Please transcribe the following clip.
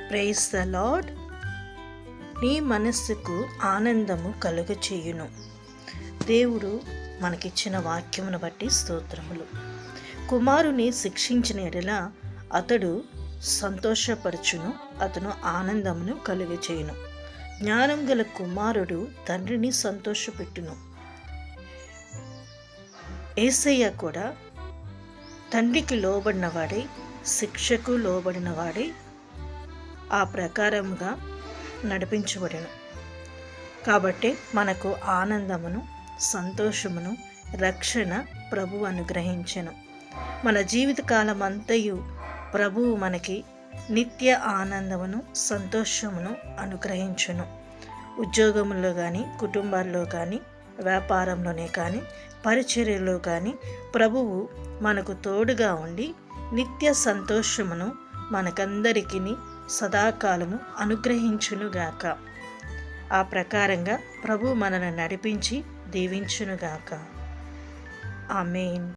Praise the lord. నీ మనస్సుకు ఆనందము కలుగచేయును. దేవుడు మనకిచ్చిన వాక్యమును బట్టి స్తోత్రములు. కుమారుని శిక్షించిన ఎడల అతడు సంతోషపరచును, అతను ఆనందమును కలుగచేయును. జ్ఞానం గల కుమారుడు తండ్రిని సంతోషపెట్టును. యేసయ్య కూడా తండ్రికి లోబడినవాడై, శిక్షకు లోబడినవాడై ఆ ప్రకారముగా నడిపించబడెను. కాబట్టి మనకు ఆనందమును, సంతోషమును, రక్షణ ప్రభువు అనుగ్రహించెను. మన జీవితకాలం అంతయు ప్రభువు మనకి నిత్య ఆనందమును, సంతోషమును అనుగ్రహించును. ఉద్యోగంలో కానీ, కుటుంబాల్లో కానీ, వ్యాపారంలోనే కానీ, పరిచర్యలో కానీ ప్రభువు మనకు తోడుగా ఉండి నిత్య సంతోషమును మనకందరికీ సదాకాలము అనుగ్రహించునుగాక. ఆ ప్రకారంగా ప్రభు మనల్ని నడిపించి దీవించునుగాక. ఆమేన్.